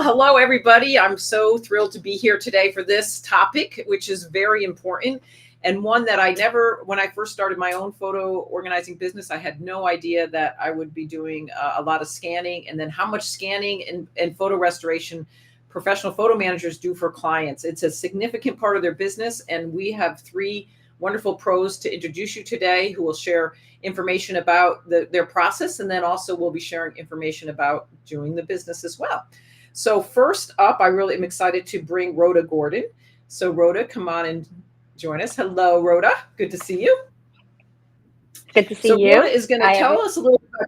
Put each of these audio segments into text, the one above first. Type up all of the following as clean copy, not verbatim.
Well, hello, everybody. I'm so thrilled to be here today for this topic, which is very important and one that I never, when I first started my own photo organizing business, I had no idea that I would be doing a lot of scanning, and then how much scanning and photo restoration professional photo managers do for clients. It's a significant part of their business, and we have three wonderful pros to introduce you today who will share information about their process, and then also we'll be sharing information about doing the business as well. So first up, I really am excited to bring Rhoda Gordon. So Rhoda, come on and join us. Hello, Rhoda. Good to see you. Good to see you. Rhoda is going to tell us a little bit.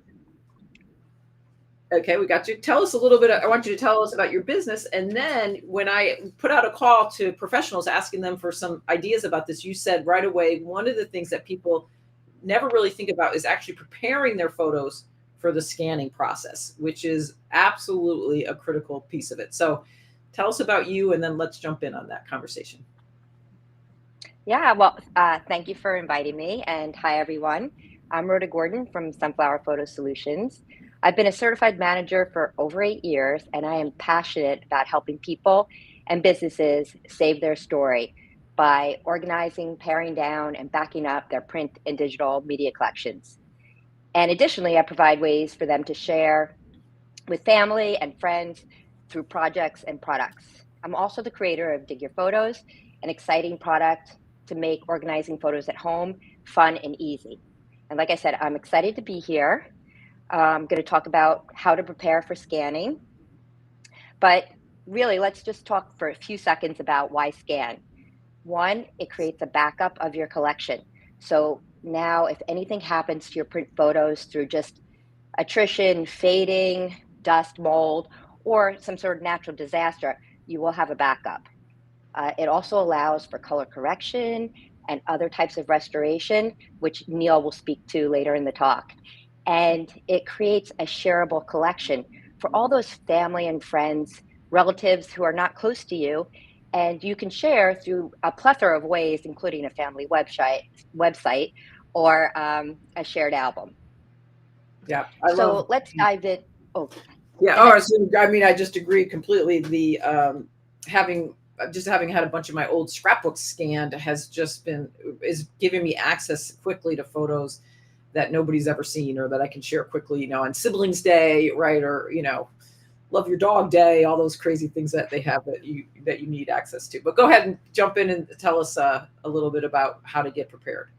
Okay, we got you. Tell us a little bit. I want you to tell us about your business. And then when I put out a call to professionals asking them for some ideas about this, you said right away, one of the things that people never really think about is actually preparing their photos for the scanning process, which is absolutely a critical piece of it. So tell us about you, and then let's jump in on that conversation. Yeah, well, thank you for inviting me. And hi, everyone. I'm Rhoda Gordon from Sunflower Photo Solutions. I've been a certified manager for over 8 years, and I am passionate about helping people and businesses save their story by organizing, paring down, and backing up their print and digital media collections. And additionally, I provide ways for them to share with family and friends through projects and products. I'm also the creator of Dig Your Photos, an exciting product to make organizing photos at home fun and easy. And like I said, I'm excited to be here. I'm going to talk about how to prepare for scanning. But really, let's just talk for a few seconds about why scan. One, it creates a backup of your collection. So now if anything happens to your print photos through just attrition, fading, dust, mold, or some sort of natural disaster, you will have a backup. It also allows for color correction and other types of restoration, which Neil will speak to later in the talk. And it creates a shareable collection for all those family and friends, relatives who are not close to you, and you can share through a plethora of ways, including a family website or a shared album. Yeah, So let's dive in. Oh, yeah. Oh, so, I mean, I just agree completely. The having had a bunch of my old scrapbooks scanned is giving me access quickly to photos that nobody's ever seen, or that I can share quickly, on Siblings Day, right? Or, Love Your Dog Day, all those crazy things that they have that you need access to. But go ahead and jump in and tell us a little bit about how to get prepared.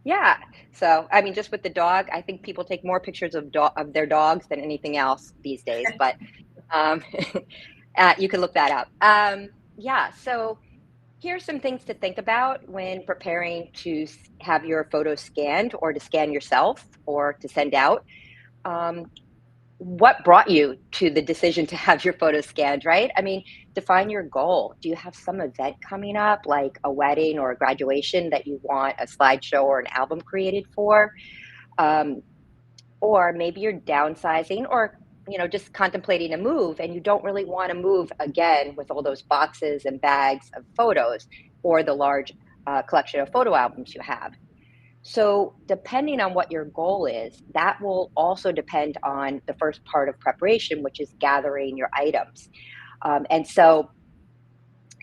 Yeah. So, I mean, just with the dog, I think people take more pictures of their dogs than anything else these days, but you can look that up. Yeah. So here's some things to think about when preparing to have your photos scanned, or to scan yourself, or to send out. What brought you to the decision to have your photos scanned, right? I mean, define your goal. Do you have some event coming up, like a wedding or a graduation, that you want a slideshow or an album created for? Or maybe you're downsizing, or just contemplating a move, and you don't really want to move again with all those boxes and bags of photos, or the large collection of photo albums you have. So depending on what your goal is, that will also depend on the first part of preparation, which is gathering your items. And so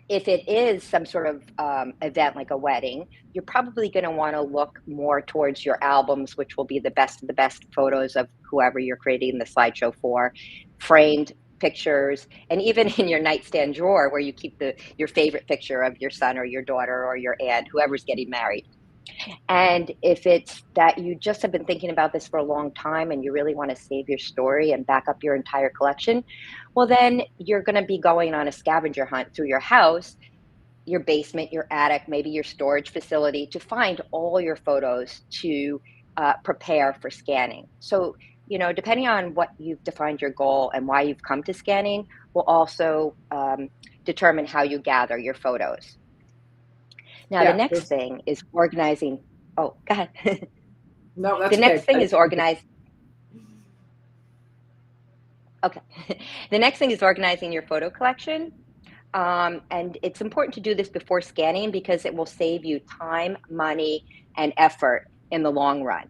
if it is some sort of event like a wedding, you're probably going to want to look more towards your albums, which will be the best of the best photos of whoever you're creating the slideshow for, framed pictures, and even in your nightstand drawer where you keep your favorite picture of your son or your daughter or your aunt, whoever's getting married. And if it's that you just have been thinking about this for a long time and you really want to save your story and back up your entire collection, well, then you're going to be going on a scavenger hunt through your house, your basement, your attic, maybe your storage facility, to find all your photos to prepare for scanning. So, depending on what you've defined your goal and why you've come to scanning, will also determine how you gather your photos. Now, the next thing is organizing. Oh, go ahead. No, that's the next thing is organize. Okay. The next thing is organizing your photo collection. And it's important to do this before scanning, because it will save you time, money, and effort in the long run.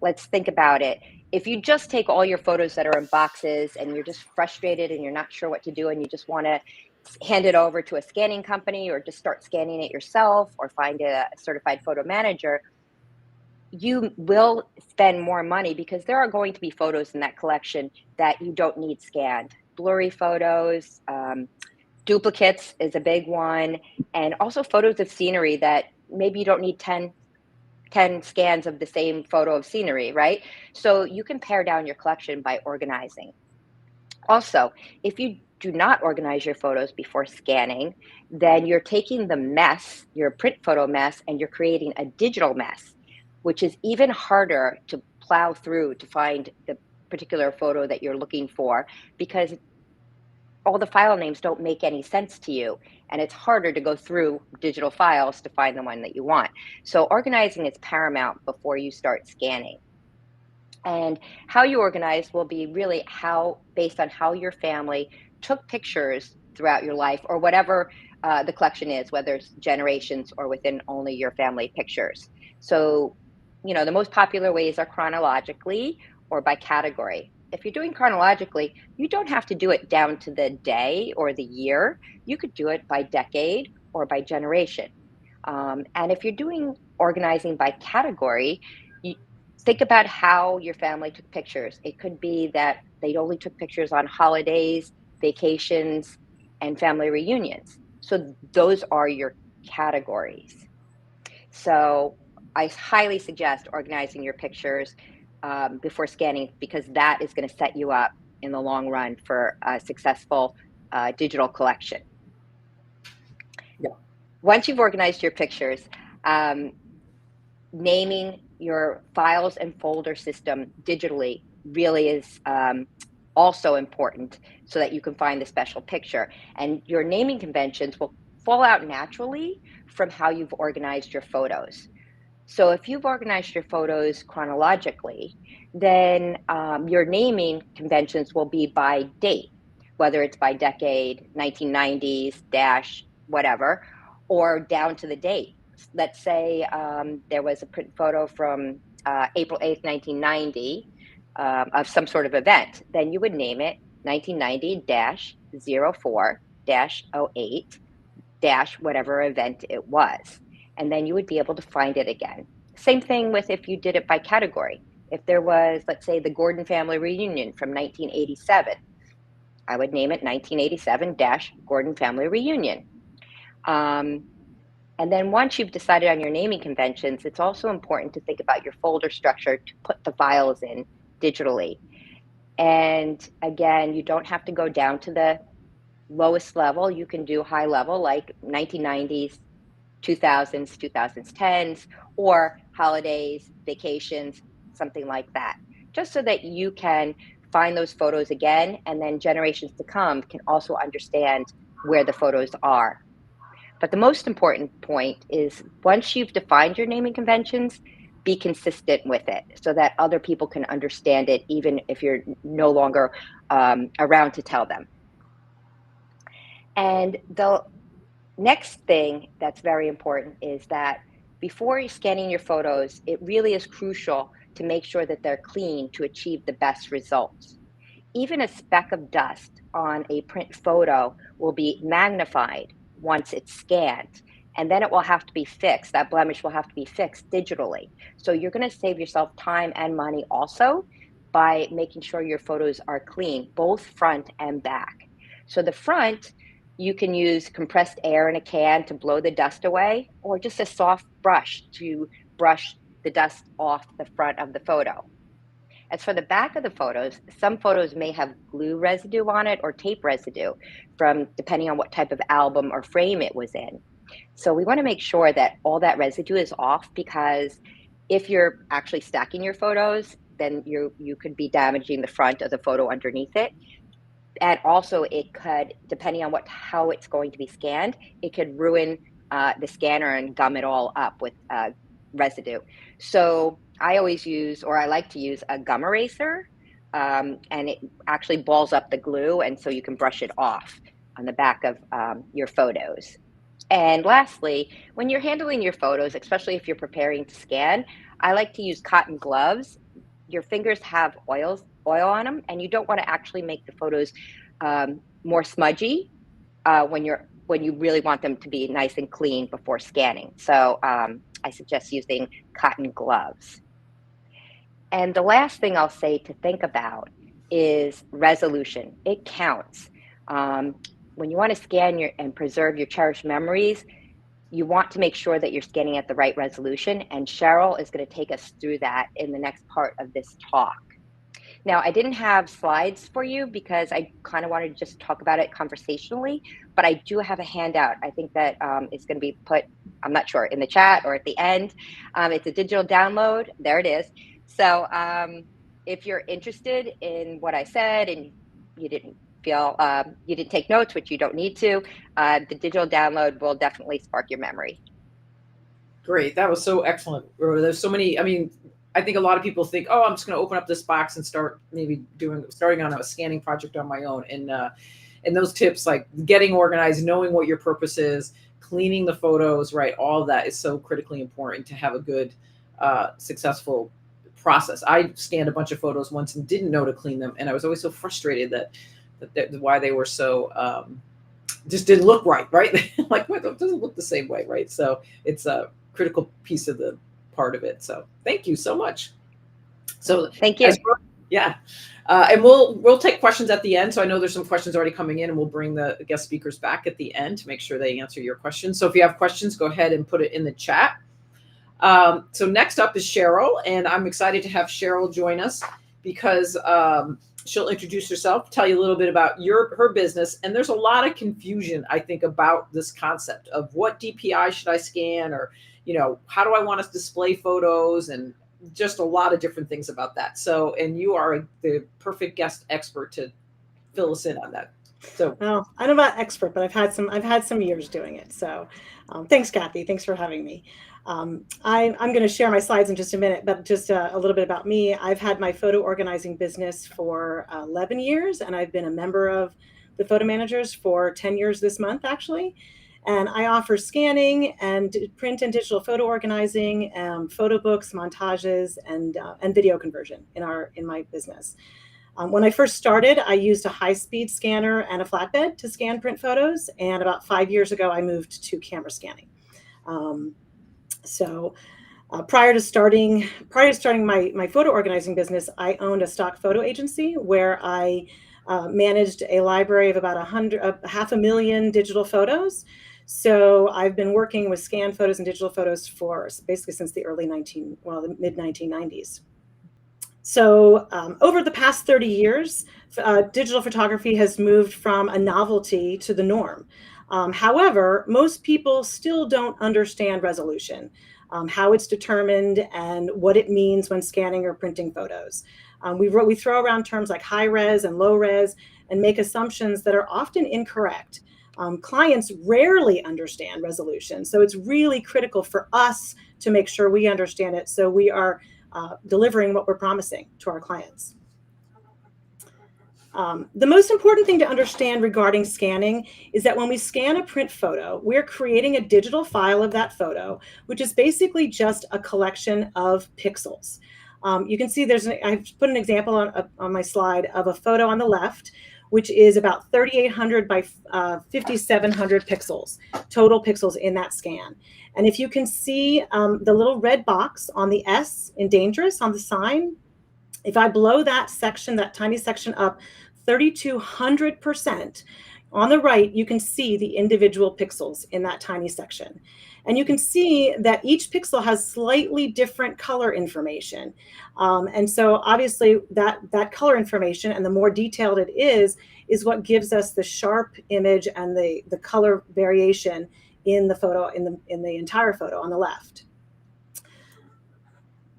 Let's think about it. if you just take all your photos that are in boxes and you're just frustrated and you're not sure what to do and you just want to hand it over to a scanning company or just start scanning it yourself or find a certified photo manager, you will spend more money because there are going to be photos in that collection that you don't need scanned. Blurry photos, duplicates is a big one, and also photos of scenery that maybe you don't need 10 scans of the same photo of scenery, right? So you can pare down your collection by organizing. Also, if you do not organize your photos before scanning, then you're taking the mess, your print photo mess, and you're creating a digital mess, which is even harder to plow through to find the particular photo that you're looking for because all the file names don't make any sense to you. And it's harder to go through digital files to find the one that you want. So organizing is paramount before you start scanning. And how you organize will be really based on how your family took pictures throughout your life or whatever the collection is, whether it's generations or within only your family pictures. So, the most popular ways are chronologically or by category. If you're doing chronologically, you don't have to do it down to the day or the year. You could do it by decade or by generation. And if you're doing organizing by category, you think about how your family took pictures. It could be that they only took pictures on holidays, vacations, and family reunions. So those are your categories. So I highly suggest organizing your pictures before scanning because that is going to set you up in the long run for a successful digital collection. Yeah. Once you've organized your pictures, um, naming your files and folder system digitally really is also important so that you can find the special picture. And your naming conventions will fall out naturally from how you've organized your photos. So if you've organized your photos chronologically, then your naming conventions will be by date, whether it's by decade, 1990s, dash, whatever, or down to the date. Let's say there was a print photo from April 8th, 1990 of some sort of event. Then you would name it 1990-04-08 dash whatever event it was. And then you would be able to find it again. Same thing with if you did it by category. If there was, let's say, the Gordon family reunion from 1987, I would name it 1987 Gordon family reunion. And then once you've decided on your naming conventions, it's also important to think about your folder structure to put the files in digitally. And again, you don't have to go down to the lowest level. You can do high level like 1990s, 2000s, 2010s, or holidays, vacations, something like that, just so that you can find those photos again, and then generations to come can also understand where the photos are. But the most important point is once you've defined your naming conventions, be consistent with it so that other people can understand it, even if you're no longer around to tell them. And the next thing that's very important is that before you're scanning your photos, it really is crucial to make sure that they're clean to achieve the best results. Even a speck of dust on a print photo will be magnified once it's scanned, and then it will have to be fixed. That blemish will have to be fixed digitally. So you're going to save yourself time and money also by making sure your photos are clean, both front and back. So the front, you can use compressed air in a can to blow the dust away, or just a soft brush to brush the dust off the front of the photo. As for the back of the photos, some photos may have glue residue on it or tape residue from depending on what type of album or frame it was in. So we want to make sure that all that residue is off because if you're actually stacking your photos, then you could be damaging the front of the photo underneath it. And also it could, depending on how it's going to be scanned, it could ruin the scanner and gum it all up with residue. So I always use, or I like to use, a gum eraser, and it actually balls up the glue, and so you can brush it off on the back of your photos. And lastly, when you're handling your photos, especially if you're preparing to scan, I like to use cotton gloves your fingers have oil on them, and you don't want to actually make the photos more smudgy when you really want them to be nice and clean before scanning. So I suggest using cotton gloves. And the last thing I'll say to think about is resolution. It counts. When you want to scan and preserve your cherished memories, you want to make sure that you're scanning at the right resolution. And Cheryl is going to take us through that in the next part of this talk. Now, I didn't have slides for you because I kind of wanted to just talk about it conversationally, but I do have a handout. I think that is going to be put, I'm not sure, in the chat or at the end. It's a digital download. There it is. So if you're interested in what I said and you didn't feel, you didn't take notes, which you don't need to, the digital download will definitely spark your memory. Great. That was so excellent, Rhoda. There's so many, I mean, I think a lot of people think, oh, I'm just going to open up this box and start maybe starting on a scanning project on my own. And those tips, like getting organized, knowing what your purpose is, cleaning the photos, right? All of that is so critically important to have a good, successful process. I scanned a bunch of photos once and didn't know to clean them. And I was always so frustrated that why they were so, just didn't look right? Like, well, it doesn't look the same way, right? So it's a critical piece of the part of it. So thank you so much. So thank you. Yeah. And we'll take questions at the end. So I know there's some questions already coming in, and we'll bring the guest speakers back at the end to make sure they answer your questions. So if you have questions, go ahead and put it in the chat. So next up is Cheryl, and I'm excited to have Cheryl join us because she'll introduce herself, tell you a little bit about her business. And there's a lot of confusion, I think, about this concept of what DPI should I scan, or, you know, how do I want to display photos, and just a lot of different things about that. So, and you are the perfect guest expert to fill us in on that. So, well, I don't know about expert, but I've had some years doing it. So thanks, Cathi. Thanks for having me. I'm going to share my slides in just a minute, but just a little bit about me. I've had my photo organizing business for 11 years, and I've been a member of the Photo Managers for 10 years this month, actually. And I offer scanning and print and digital photo organizing, photo books, montages, and video conversion in my business. When I first started, I used a high-speed scanner and a flatbed to scan print photos, and about 5 years ago, I moved to camera scanning. Prior to starting my photo organizing business, I owned a stock photo agency where I managed a library of about 500,000 digital photos. So I've been working with scanned photos and digital photos for basically since the the mid 1990s. So over the past 30 years, digital photography has moved from a novelty to the norm. However, most people still don't understand resolution, how it's determined, and what it means when scanning or printing photos. We throw around terms like high res and low res and make assumptions that are often incorrect. Clients rarely understand resolution, so it's really critical for us to make sure we understand it so we are delivering what we're promising to our clients. The most important thing to understand regarding scanning is that when we scan a print photo, we're creating a digital file of that photo, which is basically just a collection of pixels. You can see I've put an example on my slide of a photo on the left, which is about 3,800 by 5,700 pixels, total pixels in that scan. And if you can see the little red box on the S in dangerous on the sign, if I blow that section, that tiny section up 3,200%, on the right, you can see the individual pixels in that tiny section. And you can see that each pixel has slightly different color information. And so obviously that color information, and the more detailed it is what gives us the sharp image and the color variation in the photo, in the entire photo on the left.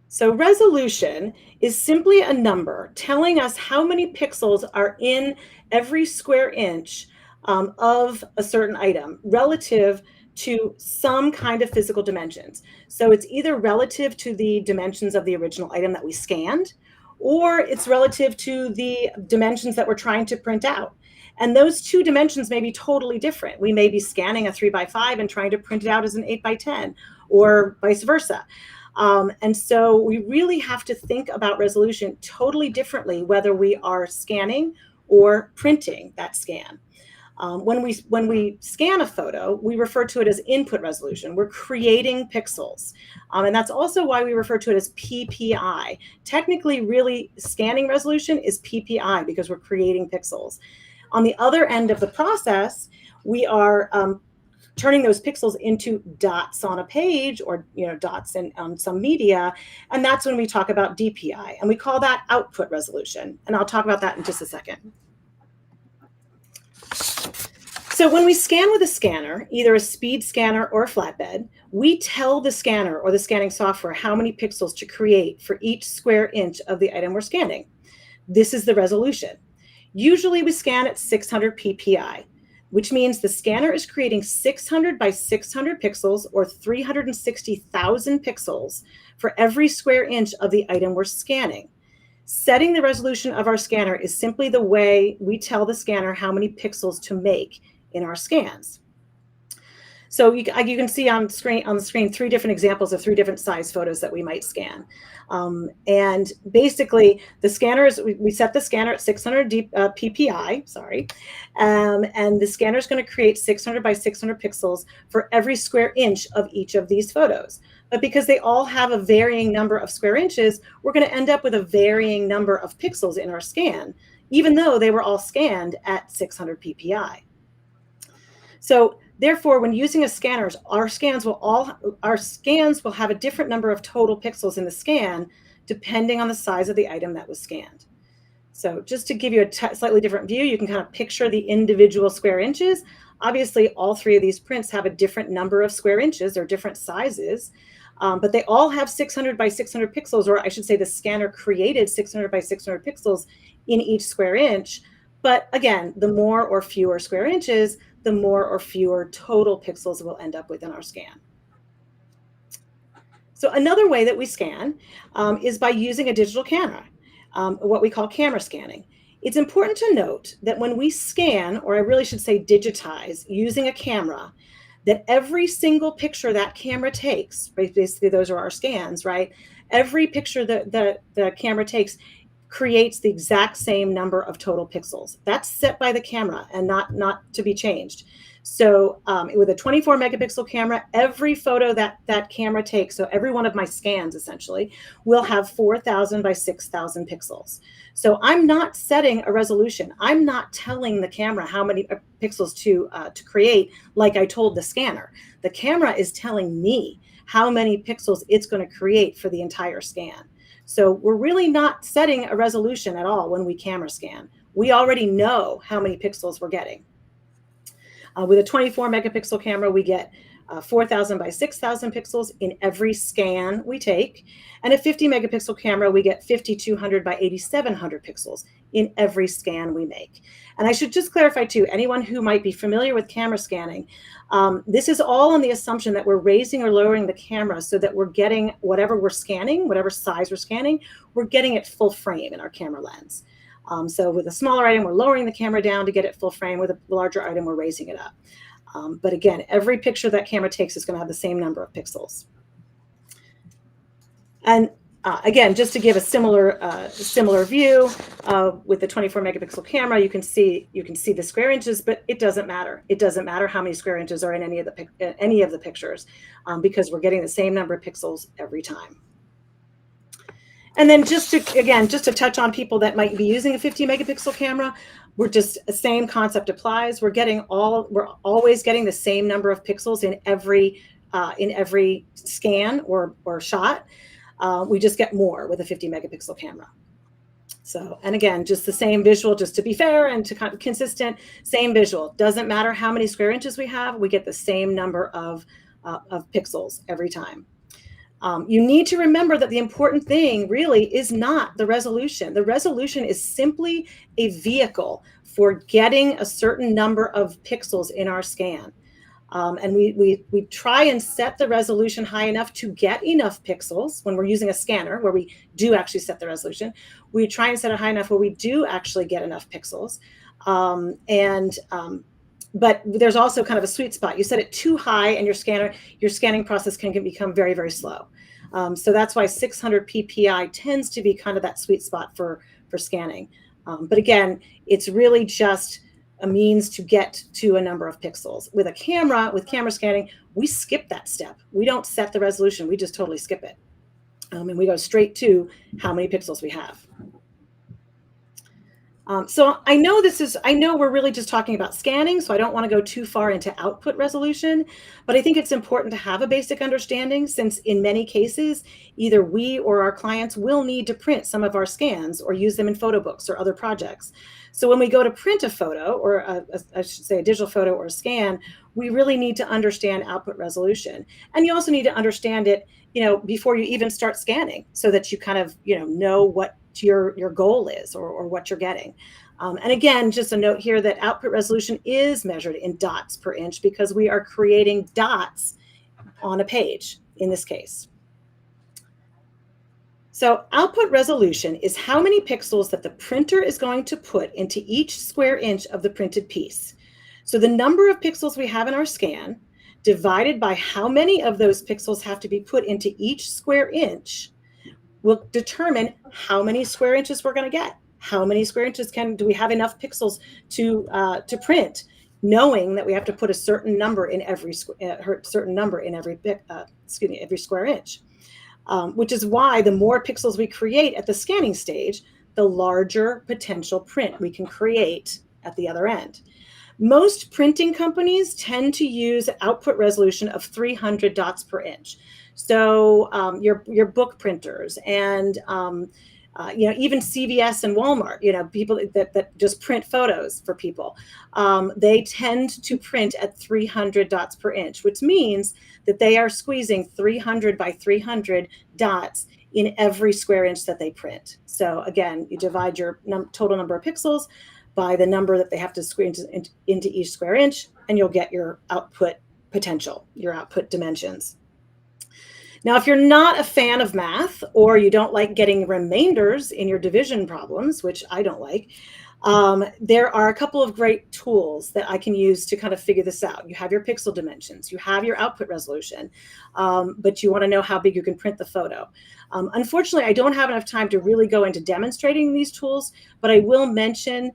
So resolution is simply a number telling us how many pixels are in every square inch of a certain item relative to some kind of physical dimensions. So it's either relative to the dimensions of the original item that we scanned, or it's relative to the dimensions that we're trying to print out. And those two dimensions may be totally different. We may be scanning a 3x5 and trying to print it out as an 8x10, or vice versa. And so we really have to think about resolution totally differently, whether we are scanning or printing that scan. When we scan a photo, we refer to it as input resolution. We're creating pixels. And that's also why we refer to it as PPI. Technically, really, scanning resolution is PPI because we're creating pixels. On the other end of the process, we are turning those pixels into dots on a page, or dots on some media, and that's when we talk about DPI, and we call that output resolution. And I'll talk about that in just a second. So when we scan with a scanner, either a speed scanner or a flatbed, we tell the scanner or the scanning software how many pixels to create for each square inch of the item we're scanning. This is the resolution. Usually we scan at 600 PPI, which means the scanner is creating 600 by 600 pixels, or 360,000 pixels, for every square inch of the item we're scanning. Setting the resolution of our scanner is simply the way we tell the scanner how many pixels to make in our scans. So you can see on the screen 3 different examples of 3 different size photos that we might scan. And basically, the scanner we set the scanner at 600 PPI, and the scanner is going to create 600 by 600 pixels for every square inch of each of these photos. But because they all have a varying number of square inches, we're going to end up with a varying number of pixels in our scan, even though they were all scanned at 600 PPI. So therefore, when using a scanner, our scans will have a different number of total pixels in the scan, depending on the size of the item that was scanned. So just to give you a slightly different view, you can kind of picture the individual square inches. Obviously, all 3 of these prints have a different number of square inches or different sizes, but they all have 600 by 600 pixels, or I should say the scanner created 600 by 600 pixels in each square inch. But again, the more or fewer square inches, the more or fewer total pixels we'll end up with in our scan. So another way that we scan is by using a digital camera, what we call camera scanning. It's important to note that when we scan, or I really should say digitize, using a camera, that every single picture that camera takes, basically those are our scans, right? Every picture that the camera takes creates the exact same number of total pixels. That's set by the camera and not to be changed. So with a 24 megapixel camera, every photo that camera takes, so every one of my scans essentially, will have 4,000 by 6,000 pixels. So I'm not setting a resolution. I'm not telling the camera how many pixels to create like I told the scanner. The camera is telling me how many pixels it's going to create for the entire scan. So we're really not setting a resolution at all when we camera scan. We already know how many pixels we're getting. With a 24 megapixel camera, we get 4,000 by 6,000 pixels in every scan we take. And a 50 megapixel camera, we get 5,200 by 8,700 pixels in every scan we make. And I should just clarify too, anyone who might be familiar with camera scanning, this is all on the assumption that we're raising or lowering the camera so that we're getting whatever we're scanning, whatever size we're scanning, we're getting it full frame in our camera lens. So with a smaller item, we're lowering the camera down to get it full frame. With a larger item, we're raising it up. But again, every picture that camera takes is going to have the same number of pixels. And again, just to give a similar view, with the 24 megapixel camera, you can see the square inches, but it doesn't matter. It doesn't matter how many square inches are in any of the pictures, because we're getting the same number of pixels every time. And then just to touch on people that might be using a 50 megapixel camera, the same concept applies. We're always getting the same number of pixels in every scan or shot. We just get more with a 50 megapixel camera. So, and again, just the same visual, just to be fair and to kind of consistent, same visual. Doesn't matter how many square inches we have, we get the same number of pixels every time. You need to remember that the important thing really is not the resolution. The resolution is simply a vehicle for getting a certain number of pixels in our scan. And we try and set the resolution high enough to get enough pixels when we're using a scanner where we do actually set the resolution. We try and set it high enough where we do actually get enough pixels. but there's also kind of a sweet spot. You set it too high and your scanning process can become very, very slow. So that's why 600 PPI tends to be kind of that sweet spot for scanning. But again, it's really just a means to get to a number of pixels. With camera scanning, we skip that step. We don't set the resolution. We just totally skip it. And we go straight to how many pixels we have. So I know we're really just talking about scanning, so I don't want to go too far into output resolution, but I think it's important to have a basic understanding, since in many cases, either we or our clients will need to print some of our scans or use them in photo books or other projects. So when we go to print a photo, or I should say a digital photo or a scan, we really need to understand output resolution. And you also need to understand it, before you even start scanning, so that you kind of, know what your goal is, or what you're getting. And again, just a note here that output resolution is measured in dots per inch, because we are creating dots on a page in this case. So output resolution is how many pixels that the printer is going to put into each square inch of the printed piece. So the number of pixels we have in our scan divided by how many of those pixels have to be put into each square inch will determine how many square inches we're going to get. How many square inches do we have enough pixels to print, knowing that we have to put a certain number in every every square inch. Which is why the more pixels we create at the scanning stage, the larger potential print we can create at the other end. Most printing companies tend to use output resolution of 300 dots per inch. So your book printers and even CVS and Walmart, people that just print photos for people, they tend to print at 300 dots per inch, which means that they are squeezing 300 by 300 dots in every square inch that they print. So again, you divide your total number of pixels by the number that they have to squeeze into each square inch, and you'll get your output potential, your output dimensions. Now, if you're not a fan of math, or you don't like getting remainders in your division problems, which I don't like, there are a couple of great tools that I can use to kind of figure this out. You have your pixel dimensions, you have your output resolution, but you want to know how big you can print the photo. Unfortunately, I don't have enough time to really go into demonstrating these tools, but I will mention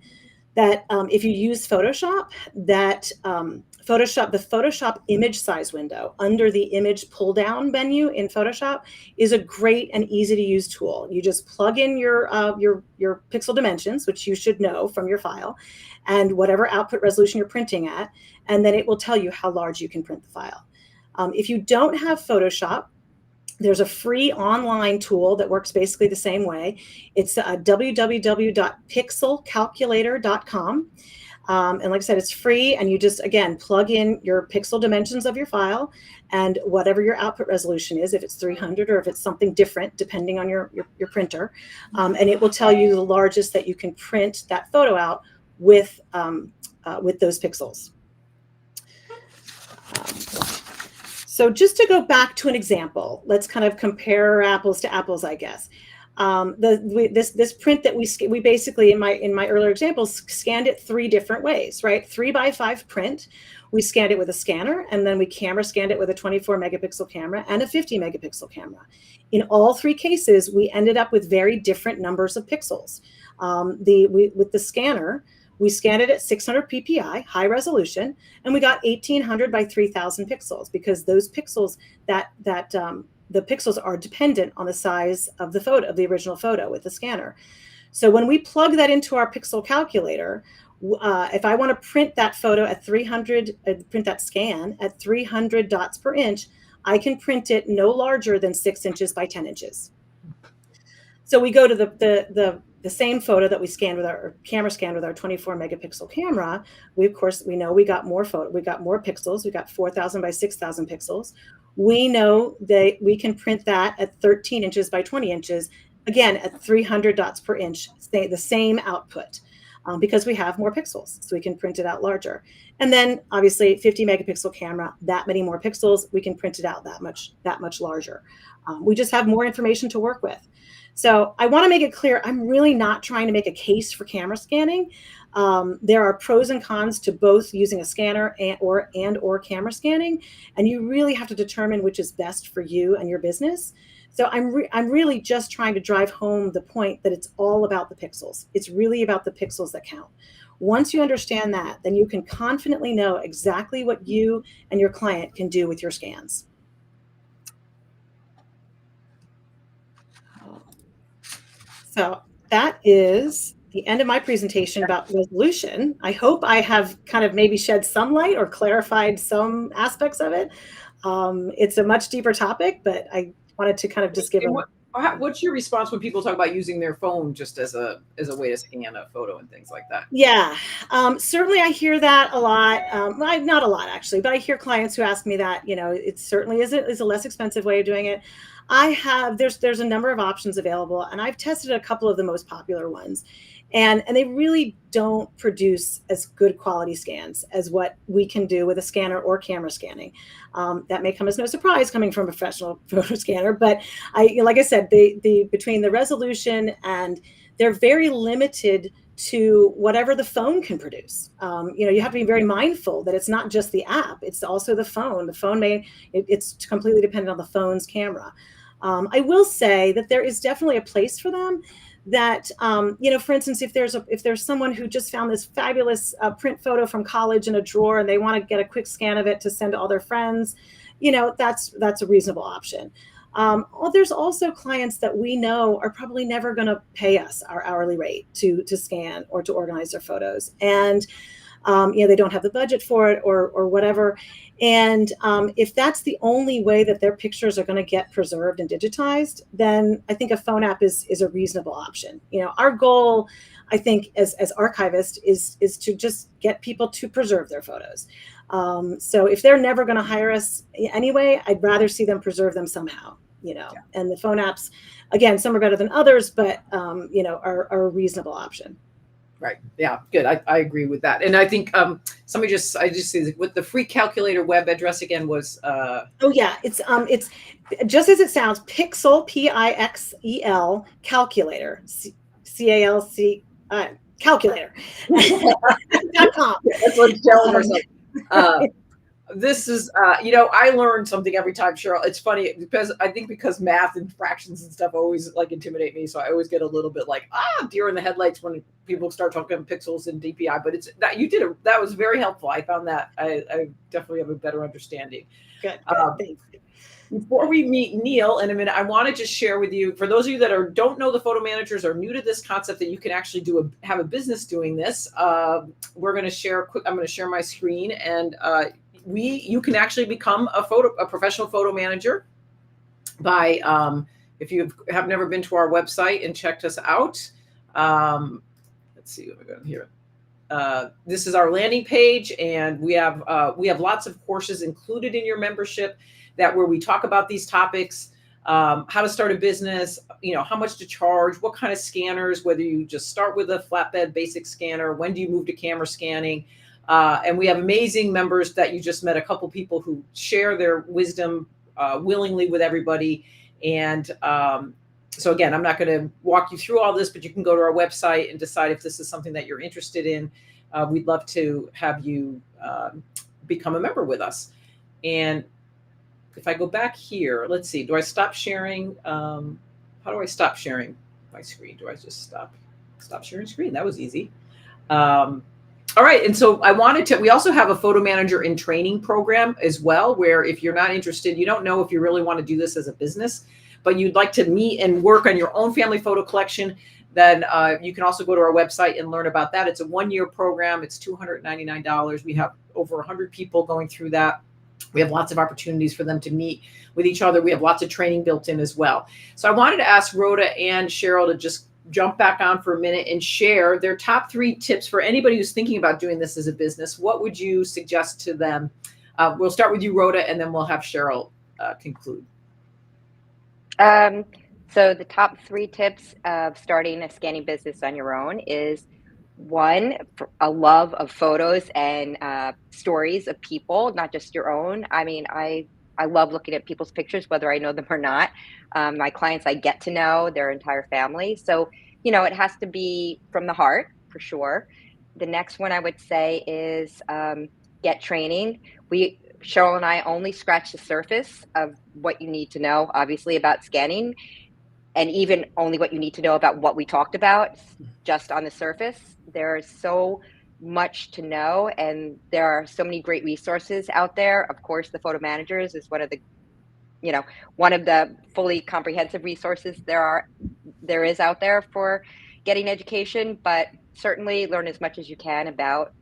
that if you use Photoshop, that the Photoshop image size window under the image pull down menu in Photoshop is a great and easy to use tool. You just plug in your pixel dimensions, which you should know from your file, and whatever output resolution you're printing at, and then it will tell you how large you can print the file. If you don't have Photoshop, there's a free online tool that works basically the same way. It's www.pixelcalculator.com. And like I said, it's free, and you just, again, plug in your pixel dimensions of your file and whatever your output resolution is, if it's 300 or if it's something different, depending on your printer. And it will tell you the largest that you can print that photo out with those pixels. So just to go back to an example, let's kind of compare apples to apples, I guess. This print that we basically, in my earlier examples, scanned it 3 different ways, right? 3x5 print. We scanned it with a scanner, and then we camera scanned it with a 24 megapixel camera and a 50 megapixel camera. In all 3 cases, we ended up with very different numbers of pixels. With the scanner, we scanned it at 600 PPI, high resolution, and we got 1800 by 3000 pixels, because those pixels the pixels are dependent on the size of the photo, of the original photo with the scanner. So when we plug that into our pixel calculator, if I want to print that photo at 300, print that scan at 300 dots per inch, I can print it no larger than 6 inches by 10 inches. So we go to the same photo that we scanned with our camera scanned with our 24 megapixel camera. We know we got more pixels. We got 4,000 by 6,000 pixels. We know that we can print that at 13 inches by 20 inches, again, at 300 dots per inch, the same output, because we have more pixels, so we can print it out larger. And then obviously 50 megapixel camera, that many more pixels, we can print it out that much larger. We just have more information to work with. So I want to make it clear, I'm really not trying to make a case for camera scanning. There are pros and cons to both using a scanner or camera scanning, and you really have to determine which is best for you and your business. So I'm really just trying to drive home the point that it's all about the pixels. It's really about the pixels that count. Once you understand that, then you can confidently know exactly what you and your client can do with your scans. So that is the end of my presentation about resolution. I hope I have kind of maybe shed some light or clarified some aspects of it. It's a much deeper topic, but I wanted to kind of just give what's your response when people talk about using their phone just as a way to scan a photo and things like that? Yeah, certainly I hear that a lot. Not a lot actually, but I hear clients who ask me that. It certainly is a less expensive way of doing it. There's a number of options available, and I've tested a couple of the most popular ones, and they really don't produce as good quality scans as what we can do with a scanner or camera scanning. That may come as no surprise coming from a professional photo scanner, but like I said, between the resolution and they're very limited to whatever the phone can produce. You have to be very mindful that it's not just the app, it's also the phone. The phone it's completely dependent on the phone's camera. I will say that there is definitely a place for them. That for instance, if there's someone who just found this fabulous print photo from college in a drawer and they want to get a quick scan of it to send to all their friends, that's a reasonable option. There's also clients that we know are probably never going to pay us our hourly rate to scan or to organize their photos, and they don't have the budget for it or whatever. And if that's the only way that their pictures are going to get preserved and digitized, then I think a phone app is a reasonable option. Our goal, I think, as archivists is to just get people to preserve their photos. So if they're never going to hire us anyway, I'd rather see them preserve them somehow. Yeah. And the phone apps, again, some are better than others, but are a reasonable option. Right. Yeah. Good. I agree with that. And I think I just see with the free calculator web address again was. Oh yeah, it's just as it sounds. Pixel, Pixel calculator, CALC calculator. .com. That's what Cheryl herself. This is, I learn something every time, Cheryl. It's funny because math and fractions and stuff always intimidate me. So I always get a little bit deer in the headlights when people start talking pixels and DPI. But it's that that was very helpful. I found that I definitely have a better understanding. Good. Thanks. Before we meet Neil in a minute, I want to just share with you, for those of you that don't know the photo managers or new to this concept, that you can actually have a business doing this. We're going to share I'm going to share my screen, and you can actually become a professional photo manager by if you have never been to our website and checked us out. Let's see what we're going here. This is our landing page, and we have lots of courses included in your membership where we talk about these topics, how to start a business, how much to charge, what kind of scanners, whether you just start with a flatbed basic scanner, when do you move to camera scanning. And we have amazing members that you just met, a couple people who share their wisdom willingly with everybody. And so again, I'm not going to walk you through all this, but you can go to our website and decide if this is something that you're interested in. We'd love to have you become a member with us. And if I go back here, let's see, do I stop sharing? How do I stop sharing my screen? Do I just stop sharing screen? That was easy. All right. And so we also have a photo manager in training program as well, where if you're not interested, you don't know if you really want to do this as a business, but you'd like to meet and work on your own family photo collection, then you can also go to our website and learn about that. It's a 1-year program. It's $299. We have over 100 people going through that. We have lots of opportunities for them to meet with each other. We have lots of training built in as well. So I wanted to ask Rhoda and Cheryl to just jump back on for a minute and share their top 3 tips for anybody who's thinking about doing this as a business. What would you suggest to them? We'll start with you, Rhoda, and then we'll have Cheryl conclude. So the top 3 tips of starting a scanning business on your own is One, a love of photos and stories of people, not just your own. I mean, I love looking at people's pictures, whether I know them or not. My clients, I get to know their entire family. So, it has to be from the heart for sure. The next one I would say is get training. Cheryl and I only scratch the surface of what you need to know, obviously, about scanning, and even only what you need to know about what we talked about just on the surface. There is so much to know, and there are so many great resources out there. Of course, the Photo Managers is one of the fully comprehensive resources there is out there for getting education, but certainly learn as much as you can about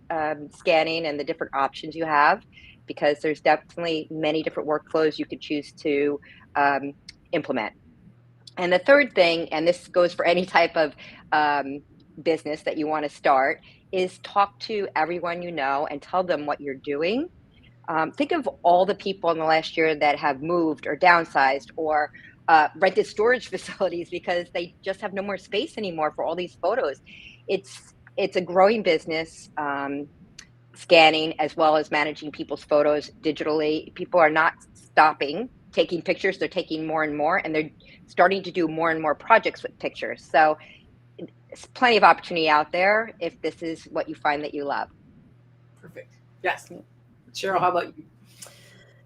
scanning and the different options you have, because there's definitely many different workflows you could choose to implement. And the third thing, and this goes for any type of business that you want to start, is talk to everyone you know and tell them what you're doing. Think of all the people in the last year that have moved or downsized or rented storage facilities because they just have no more space anymore for all these photos. It's a growing business. Scanning as well as managing people's photos digitally. People are not stopping taking pictures, they're taking more and more, and they're starting to do more and more projects with pictures. So it's plenty of opportunity out there if this is what you find that you love. Perfect. Yes. Cheryl, how about you?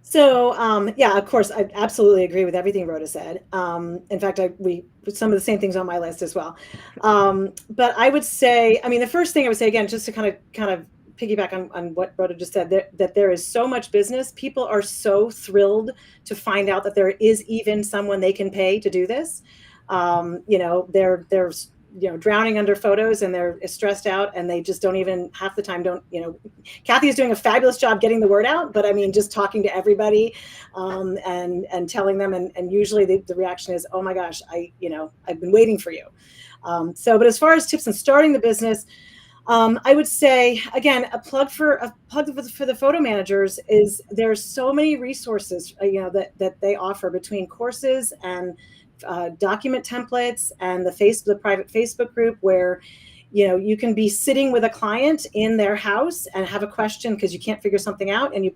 So, yeah, of course, I absolutely agree with everything Rhoda said. In fact, we put some of the same things on my list as well. But I would say, I mean, the first thing I would say, again, just to kind of piggyback on what Rhoda just said, that there is so much business. People are so thrilled to find out that there is even someone they can pay to do this. They're drowning under photos, and they're stressed out, and they just don't even, half the time, Cathi is doing a fabulous job getting the word out, but I mean, just talking to everybody, and telling them, and usually the reaction is, oh my gosh, I've been waiting for you. But as far as tips in starting the business, I would say, again, a plug for the Photo Managers is there's so many resources, that they offer, between courses and document templates and the private Facebook group, where you can be sitting with a client in their house and have a question because you can't figure something out, and you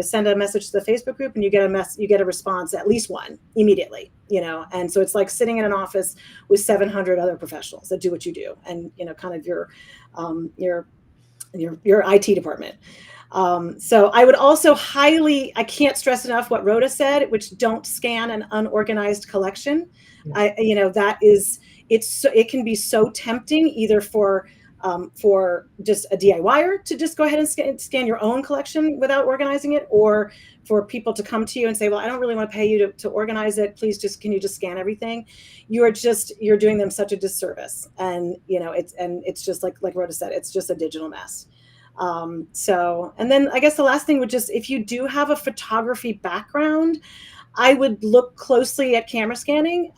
send a message to the Facebook group, and you get a response, at least one, immediately. And so it's like sitting in an office with 700 other professionals that do what you do, and kind of your IT department. So I would also I can't stress enough what Rhoda said, which don't scan an unorganized collection. It can be so tempting, either for just a DIYer to just go ahead and scan your own collection without organizing it, or for people to come to you and say, well, I don't really want to pay you to organize it. Please, can you just scan everything? You're doing them such a disservice. And, it's just like Rhoda said, it's just a digital mess. And then I guess the last thing would just, if you do have a photography background, I would look closely at camera scanning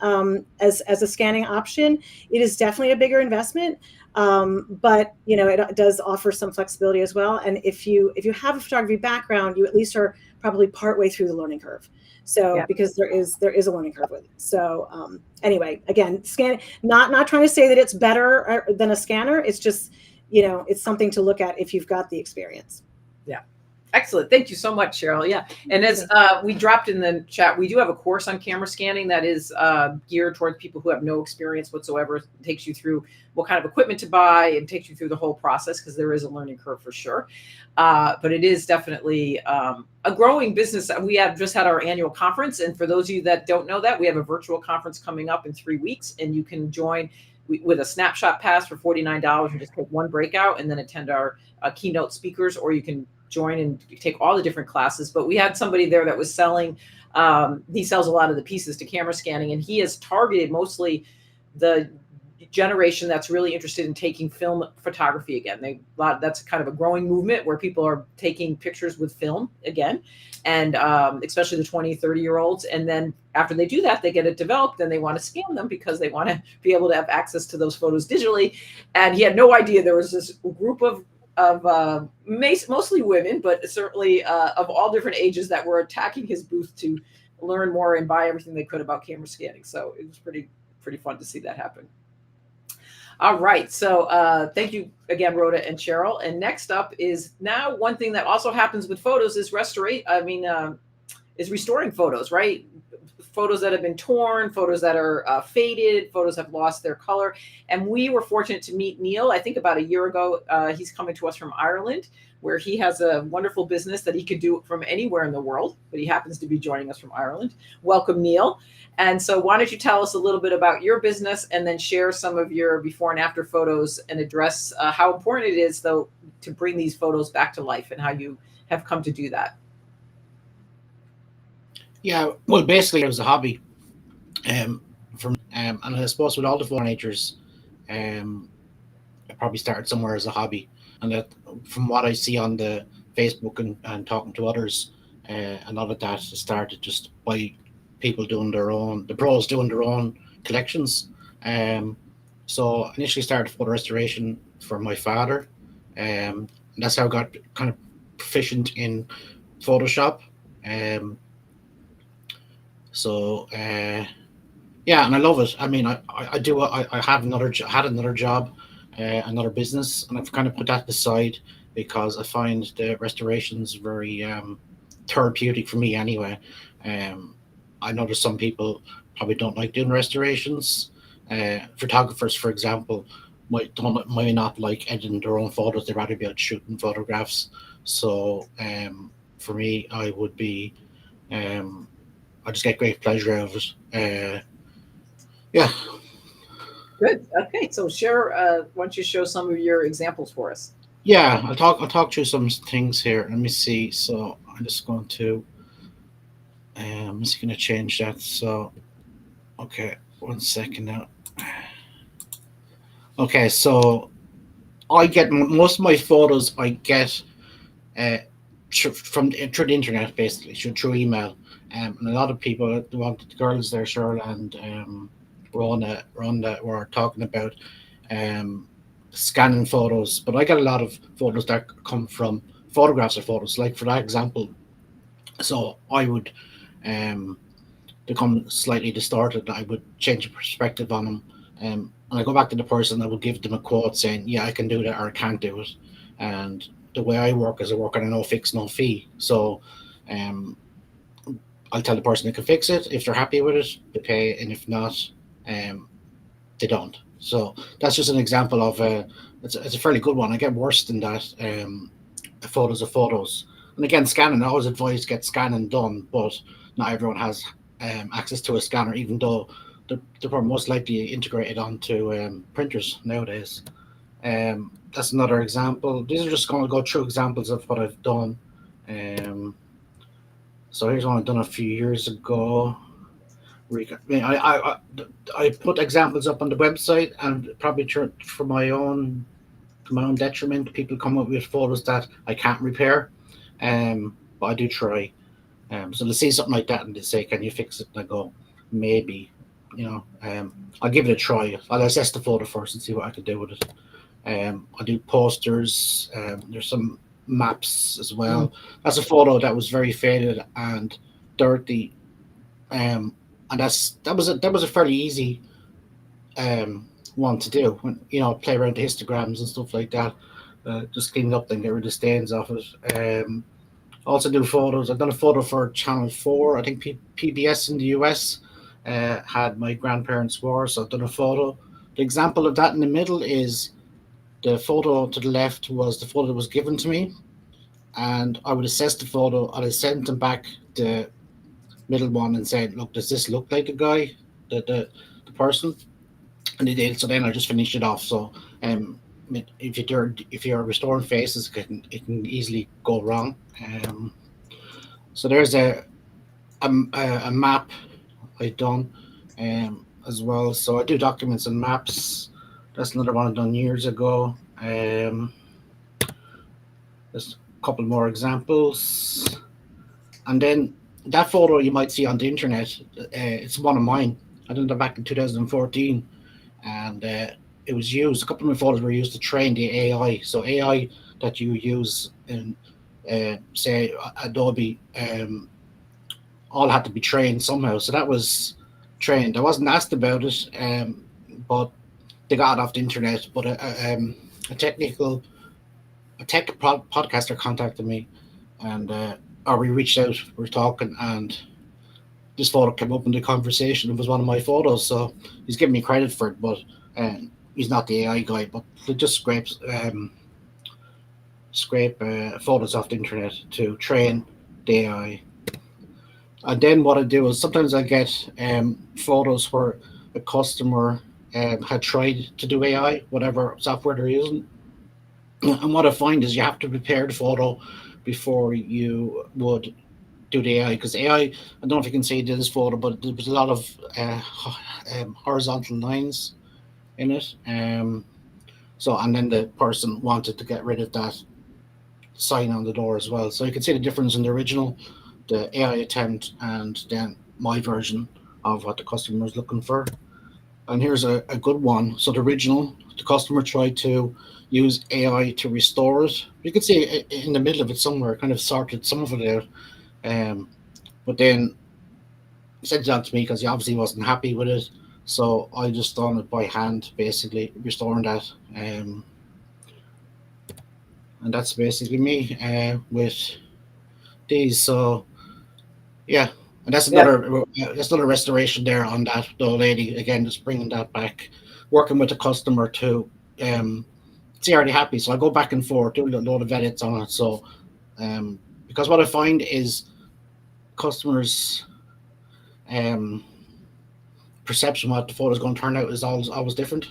as a scanning option. It is definitely a bigger investment, but it does offer some flexibility as well. And if you have a photography background, you at least are probably partway through the learning curve. So yeah. Because there is a learning curve with it. So anyway, again, not trying to say that it's better than a scanner. It's just it's something to look at if you've got the experience. Yeah. Excellent. Thank you so much, Cheryl. Yeah. And as we dropped in the chat, we do have a course on camera scanning that is geared towards people who have no experience whatsoever. It takes you through what kind of equipment to buy, and takes you through the whole process, because there is a learning curve for sure. But it is definitely a growing business. We have just had our annual conference. And for those of you that don't know that, we have a virtual conference coming up in 3 weeks, and you can join with a snapshot pass for $49 and just take one breakout and then attend our keynote speakers, or you can join and take all the different classes. But we had somebody there that was selling, he sells a lot of the pieces to camera scanning, and he has targeted mostly the generation that's really interested in taking film photography again. That's kind of a growing movement where people are taking pictures with film again, and especially the 20, 30-year-olds. And then after they do that, they get it developed, and they want to scan them because they want to be able to have access to those photos digitally. And he had no idea there was this group of mostly women, but certainly of all different ages, that were attacking his booth to learn more and buy everything they could about camera scanning. So it was pretty fun to see that happen. All right. So thank you again, Rhoda and Cheryl. And next up is now one thing that also happens with photos is is restoring photos, right? Photos that have been torn, photos that are faded, photos have lost their color. And we were fortunate to meet Neil, I think about a year ago. He's coming to us from Ireland, where he has a wonderful business that he could do from anywhere in the world, but he happens to be joining us from Ireland. Welcome, Neil. And so why don't you tell us a little bit about your business and then share some of your before and after photos and address how important it is, though, to bring these photos back to life and how you have come to do that. Yeah, well, basically, it was a hobby, and I suppose with all the photo managers, I probably started somewhere as a hobby, and that from what I see on the Facebook and talking to others, a lot of that started just by people doing the pros doing their own collections. So I initially started photo restoration for my father. That's how I got kind of proficient in Photoshop. Um, So yeah, and I love it. I mean, I do. I have had another job, another business, and I've kind of put that aside because I find the restorations very therapeutic for me anyway. Um, I know there's some people probably don't like doing restorations. Photographers, for example, might not like editing their own photos. They'd rather be out shooting photographs. So for me, I would be. Um, I just get great pleasure out of it. Yeah, Good. Okay. So share, why don't you show some of your examples for us? yeah. I'll talk through some things here. Let me see. So I'm just going to. I'm just going to change that. So okay, 1 second now. Okay, so I get most of my photos. I get uh, through the internet, basically through email. And a lot of people, the girls there, Cheryl and Rhonda were talking about um, scanning photos, but I get a lot of photos that come from photographs or photos. Like for that example, so I would um, become slightly distorted. I would change the perspective on them, and I go back to the person. I would give them a quote saying, "Yeah, I can do that," or "I can't do it." And the way I work is I work on a no fix, no fee. So um, I'll tell the person they can fix it. If they're happy with it, they pay, and if not, um, they don't. So that's just an example of it's a fairly good one. I get worse than that. Photos of photos, and again, scanning. I always advise get scanning done, but not everyone has access to a scanner, even though they're most likely integrated onto printers nowadays. That's another example. These are just going to go through examples of what I've done. Um, so here's one I've done a few years ago. I put examples up on the website, and probably for my own detriment, people come up with photos that I can't repair. But I do try. So they see something like that and they say, "Can you fix it?" And I go, "Maybe." I'll give it a try. I'll assess the photo first and see what I can do with it. I do posters. There's some maps as Mm. well. That's a photo that was very faded and dirty, and that was a fairly easy one to do. When play around the histograms and stuff like that, just clean it up and get rid of stains off it. Also do photos. I've done a photo for Channel 4. I think PBS in the US had my grandparents' war, so I've done a photo. The example of that in the middle is the photo to the left was the photo that was given to me, and I would assess the photo. I'd send them back the middle one and say, "Look, does this look like the guy, the person?" And they did. So then I just finished it off. So if you're restoring faces, it can easily go wrong. So there's a map I've done as well. So I do documents and maps. That's another one I've done years ago. There's a couple more examples, and then that photo you might see on the internet. It's one of mine. I did that back in 2014, and it was used. A couple of my photos were used to train the AI. So AI that you use in say Adobe, all had to be trained somehow. So that was trained. I wasn't asked about it, but they got it off the internet, but a tech podcaster contacted me, and or we reached out, we were talking, and this photo came up in the conversation. It was one of my photos, so he's giving me credit for it, but he's not the AI guy, but he just scrape photos off the internet to train the AI. And then what I do is sometimes I get photos where a customer had tried to do AI, whatever software they're using. And what I find is you have to prepare the photo before you would do the AI, because AI, I don't know if you can see this photo, but there was a lot of horizontal lines in it. So, and then the person wanted to get rid of that sign on the door as well. So you can see the difference in the original, the AI attempt, and then my version of what the customer was looking for. And here's a good one. So the original, the customer tried to use AI to restore it. You can see in the middle of it somewhere, kind of sorted some of it out. But then he sent it out to me because he obviously wasn't happy with it. So I just done it by hand, basically restoring that. And that's basically me with these. So yeah, and that's another restoration there on that the lady, again, just bringing that back, working with the customer to see are they happy. So I go back and forth, do a load of edits on it. So because what I find is customers perception what the photo is going to turn out is always different,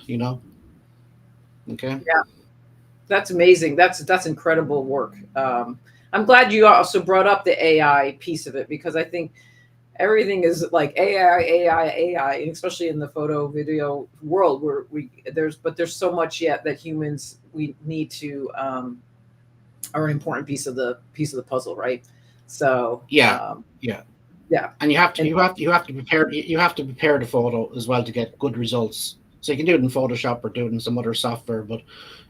Okay. Yeah, that's amazing. That's incredible work. I'm glad you also brought up the AI piece of it, because I think everything is like AI, and especially in the photo video world where there's so much yet that humans we need to are an important piece of the puzzle, right? So yeah. And you have to prepare the photo as well to get good results. So you can do it in Photoshop or do it in some other software, but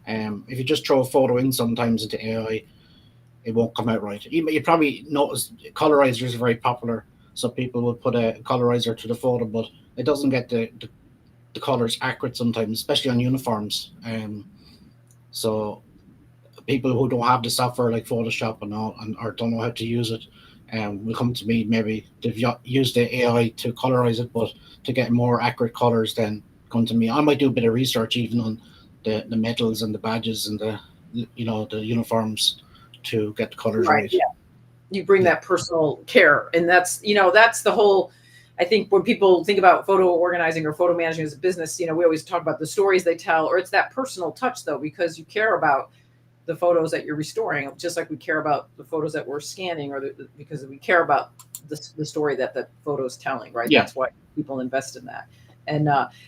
if you just throw a photo in sometimes into AI, it won't come out right. You probably notice colorizers are very popular, so people will put a colorizer to the photo, but it doesn't get the colors accurate sometimes, especially on uniforms. So people who don't have the software like Photoshop and all, or don't know how to use it, will come to me. Maybe they've used the AI to colorize it, but to get more accurate colors, then come to me. I might do a bit of research even on the medals and the badges and the uniforms to get the colors right. Yeah. You bring that personal care, and that's the whole. I think when people think about photo organizing or photo managing as a business, we always talk about the stories they tell, or it's that personal touch though, because you care about the photos that you're restoring, just like we care about the photos that we're scanning, or because we care about the story that the photo is telling, right? Yeah. That's why people invest in that. And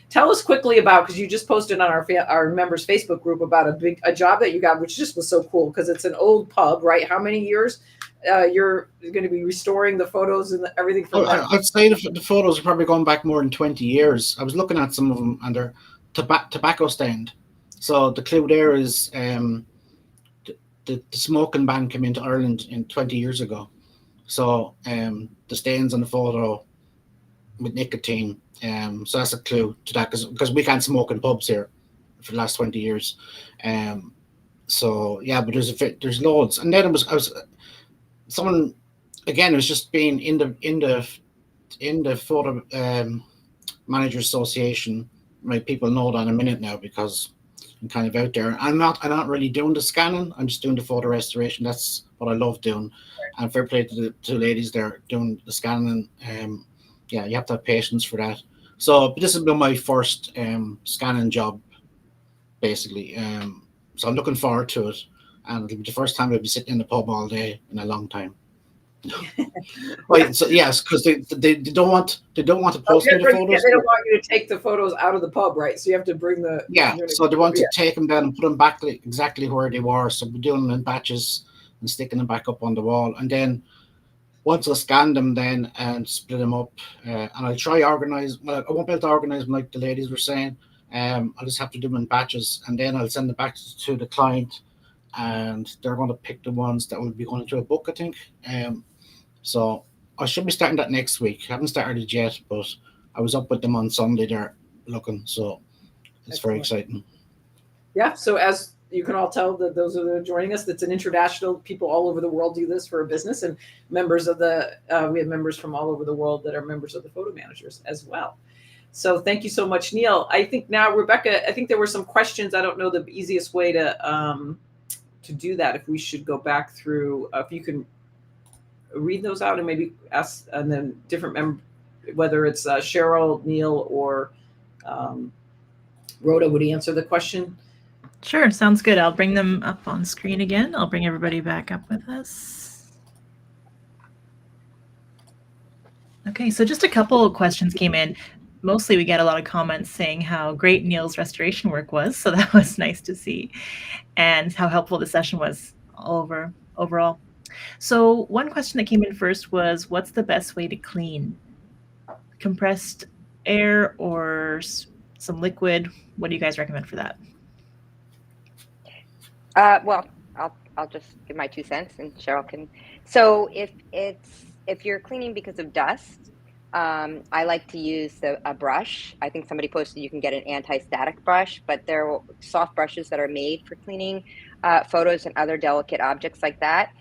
tell us quickly about, because you just posted on our members Facebook group about a job that you got, which just was so cool, because it's an old pub, right? How many years you're going to be restoring the photos and everything from that? I'd say the photos are probably going back more than 20 years. I was looking at some of them, and they're tobacco stained. So the clue there is the smoking ban came into Ireland 20 years ago. So the stains on the photo with nicotine. So that's a clue to that, because we can't smoke in pubs here for the last 20 years. So yeah, but there's loads. And then I was someone, again, it was just being in the photo managers association. Right, people know that in a minute now because I'm kind of out there. I'm not really doing the scanning. I'm just doing the photo restoration. That's what I love doing. And fair play to the two ladies there doing the scanning. Yeah, you have to have patience for that. So this has been my first scanning job, basically. So I'm looking forward to it, and it'll be the first time I'll be sitting in the pub all day in a long time. Right. So yes, because they don't want to post the photos. They don't want you to take the photos out of the pub, right? So you have to bring the So they want to take them down and put them back exactly where they were. So we're doing them in batches and sticking them back up on the wall, and then once I scan them then and split them up, and I'll try organize. Well, I won't be able to organize them like the ladies were saying. I'll just have to do them in batches, and then I'll send them back to the client, and they're going to pick the ones that will be going into a book, I think. So I should be starting that next week. I haven't started it yet, but I was up with them on Sunday there looking. So it's very Excellent. exciting. Yeah. So as you can all tell, that those that are joining us, that's an international, people all over the world do this for a business, and members of the, we have members from all over the world that are members of the Photo Managers as well. So thank you so much, Neil. I think now, Rebecca, I think there were some questions. I don't know the easiest way to do that. If we should go back through, if you can read those out and maybe ask, and then different whether it's Cheryl, Neil, or Rhoda would answer the question. Sure, sounds good. I'll bring them up on screen again. I'll bring everybody back up with us. Okay, so just a couple of questions came in. Mostly we get a lot of comments saying how great Neil's restoration work was, so that was nice to see, and how helpful the session was overall. So one question that came in first was, what's the best way to clean? Compressed air or some liquid? What do you guys recommend for that? Well, I'll just give my 2 cents, and Cheryl can. So if you're cleaning because of dust, I like to use a brush. I think somebody posted you can get an anti-static brush, but there are soft brushes that are made for cleaning photos and other delicate objects like that.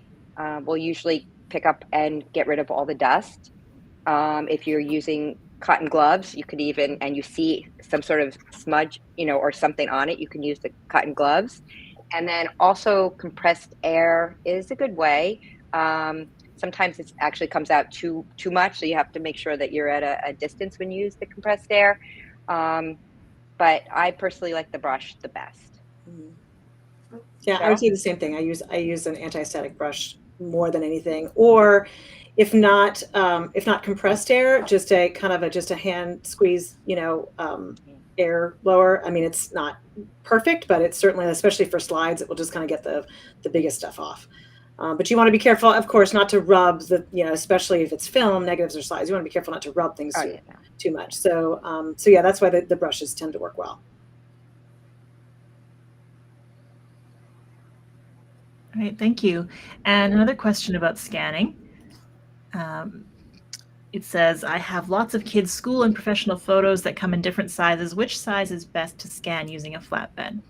Will usually pick up and get rid of all the dust. If you're using cotton gloves, you could even, and you see some sort of smudge, or something on it, you can use the cotton gloves. And then also compressed air is a good way. Sometimes it actually comes out too much, so you have to make sure that you're at a distance when you use the compressed air. But I personally like the brush the best. Yeah, Cheryl? I would say the same thing. I use an anti-static brush more than anything, or if not compressed air, just a hand squeeze, air blower. I mean, it's not perfect, but it's certainly, especially for slides, it will just kind of get the biggest stuff off. But you want to be careful, of course, not to rub especially if it's film, negatives or slides. You want to be careful not to rub things too much. So yeah, that's why the brushes tend to work well. All right, thank you. And another question about scanning. It says, I have lots of kids' school and professional photos that come in different sizes. Which size is best to scan using a flatbed?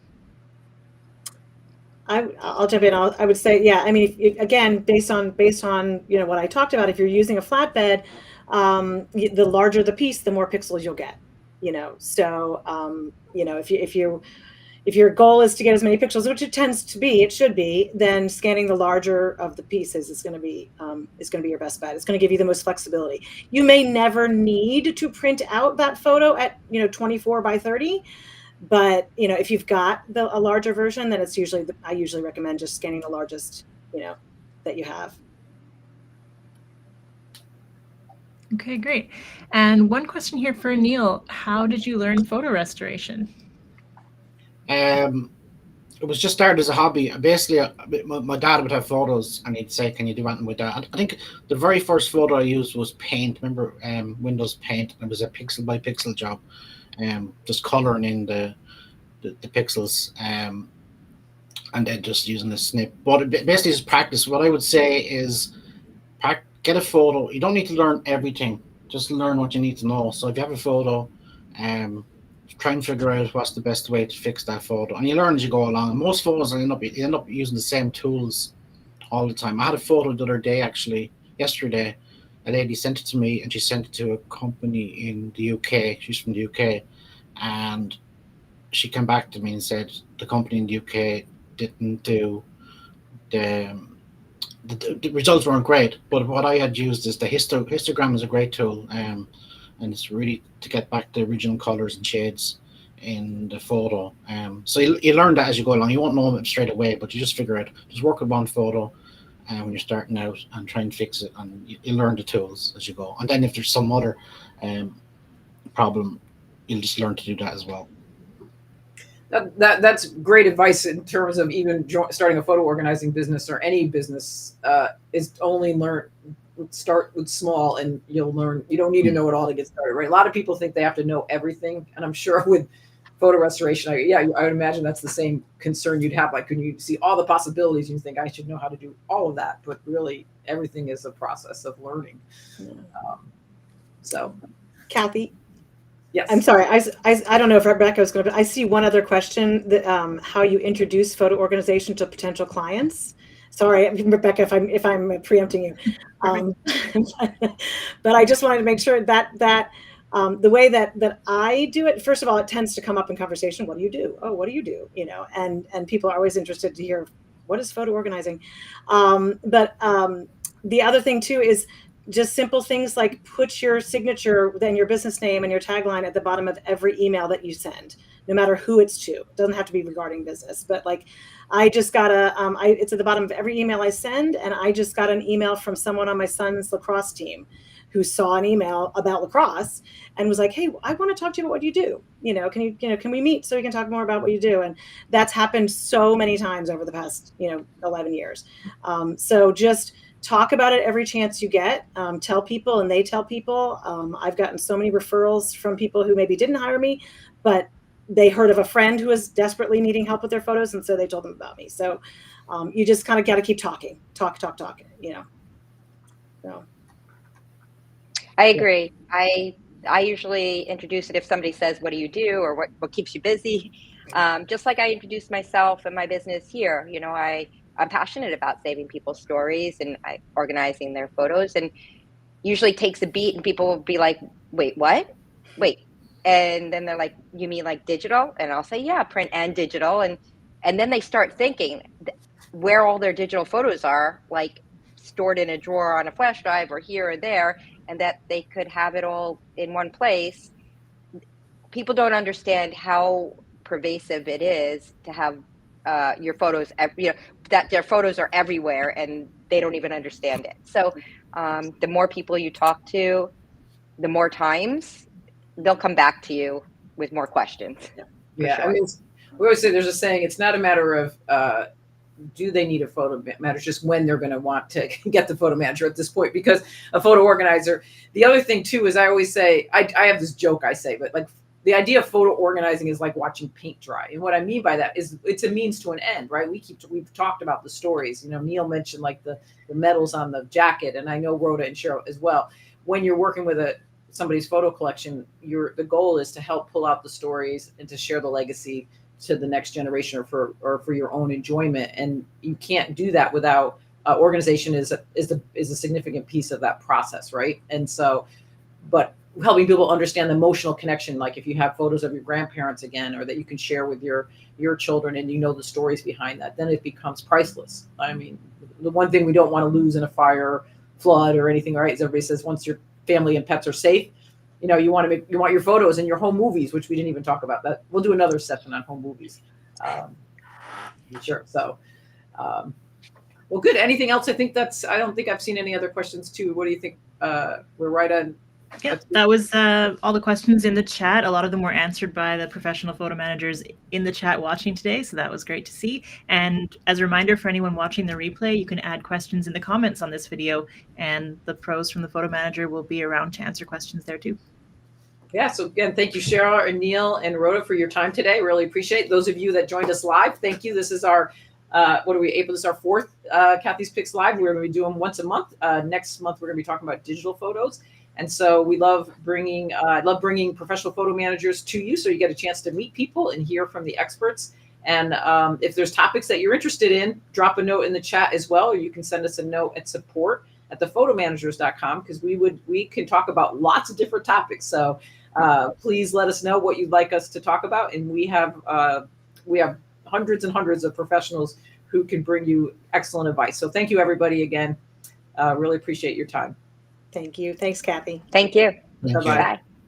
I'll jump in. I would say, yeah. I mean, again, based on what I talked about, if you're using a flatbed, the larger the piece, the more pixels you'll get. So if your goal is to get as many pixels, which it should be, then scanning the larger of the pieces is going to be your best bet. It's going to give you the most flexibility. You may never need to print out that photo at 24 by 30, but if you've got a larger version, then it's I usually recommend just scanning the largest that you have. Okay, great. And one question here for Neil: how did you learn photo restoration? It was just started as a hobby. Basically, my dad would have photos, and he'd say, "Can you do anything with that?" I think the very first photo I used was Paint. Remember, Windows Paint? It was a pixel by pixel job, just coloring in the pixels, and then just using the snip. But basically, it's practice. What I would say is, get a photo. You don't need to learn everything. Just learn what you need to know. So if you have a photo, try and figure out what's the best way to fix that photo, and you learn as you go along. And most photos you end up using the same tools all the time. I had a photo the other day, actually yesterday. A lady sent it to me, and she sent it to a company in the UK. She's from the UK, and she came back to me and said the company in the UK didn't do the results weren't great. But what I had used is the histogram is a great tool, and it's really to get back the original colors and shades in the photo. So you learn that as you go along. You won't know it straight away, but you just figure out. Just work with one photo when you're starting out and try and fix it, and you learn the tools as you go. And then if there's some other problem, you'll just learn to do that as well. That's great advice in terms of even starting a photo organizing business or any business. Is only start with small, and you'll learn. You don't need to know it all to get started, right? A lot of people think they have to know everything, and I'm sure with photo restoration, I would imagine that's the same concern you'd have. Like, when you see all the possibilities, you think I should know how to do all of that, but really everything is a process of learning. So, Cathi. Yes. I'm sorry. I don't know if Rebecca was going to, I see one other question that, how you introduce photo organization to potential clients. Sorry, Rebecca, if I'm preempting you. But I just wanted to make sure that the way that I do it, first of all, it tends to come up in conversation. What do you do? Oh, what do you do? You know, and people are always interested to hear, what is photo organizing? But the other thing too is just simple things like put your signature, then your business name and your tagline at the bottom of every email that you send, no matter who it's to. It doesn't have to be regarding business, but like I just got it's at the bottom of every email I send. And I just got an email from someone on my son's lacrosse team who saw an email about lacrosse and was like, hey, I want to talk to you about what you do. You know, can we meet so we can talk more about what you do? And that's happened so many times over the past, 11 years. So just talk about it every chance you get. Tell people and they tell people. I've gotten so many referrals from people who maybe didn't hire me, but they heard of a friend who was desperately needing help with their photos. And so they told them about me. So you just kind of got to keep talking, you know. So. I agree. I usually introduce it if somebody says, what do you do, or what keeps you busy? Just like I introduced myself and my business here, you know, I'm passionate about saving people's stories and organizing their photos, and usually takes a beat and people will be like, wait, what? Wait. And then they're like, you mean like digital? And I'll say, yeah, print and digital. And then they start thinking where all their digital photos are, like stored in a drawer on a flash drive or here or there, and that they could have it all in one place. People don't understand how pervasive it is to have your photos, that their photos are everywhere and they don't even understand it. So the more people you talk to, the more times they'll come back to you with more questions. Yeah, sure. I mean, we always say there's a saying, it's not a matter of do they need a photo manager, it's just when they're going to want to get the photo manager at this point, because a photo organizer. The other thing too is I always say, I have this joke I say, but like the idea of photo organizing is like watching paint dry. And what I mean by that is it's a means to an end, right? We've talked about the stories. You know, Neil mentioned like the medals on the jacket, and I know Rhoda and Cheryl as well. When you're working with somebody's photo collection, the goal is to help pull out the stories and to share the legacy to the next generation, or for your own enjoyment. And you can't do that without organization is a significant piece of that process, right? And so, but helping people understand the emotional connection, like if you have photos of your grandparents again, or that you can share with your children, and you know the stories behind that, then it becomes priceless. I mean, the one thing we don't want to lose in a fire, flood, or anything, right? As everybody says, once your family and pets are safe, you know, you want your photos and your home movies, which we didn't even talk about. That we'll do another session on home movies. Sure. So, well, good. Anything else? I don't think I've seen any other questions too. What do you think? We're right on. Yeah, that was all the questions in the chat. A lot of them were answered by the professional photo managers in the chat watching today, so that was great to see. And as a reminder for anyone watching the replay, you can add questions in the comments on this video, and the pros from the photo manager will be around to answer questions there too. Yeah, so again, thank you, Cheryl and Neil and Rhoda, for your time today. Really appreciate it. Those of you that joined us live, thank you. This is our This is our fourth Cathy's Picks Live. We're going to be doing once a month. Next month, we're going to be talking about digital photos. And so we love bringing professional photo managers to you, so you get a chance to meet people and hear from the experts. And if there's topics that you're interested in, drop a note in the chat as well, or you can send us a note at support@thephotomanagers.com, because we can talk about lots of different topics. So please let us know what you'd like us to talk about, and we have hundreds and hundreds of professionals who can bring you excellent advice. So thank you, everybody, again. Really appreciate your time. Thank you. Thanks, Cathy. Thank you. Thank you. Bye.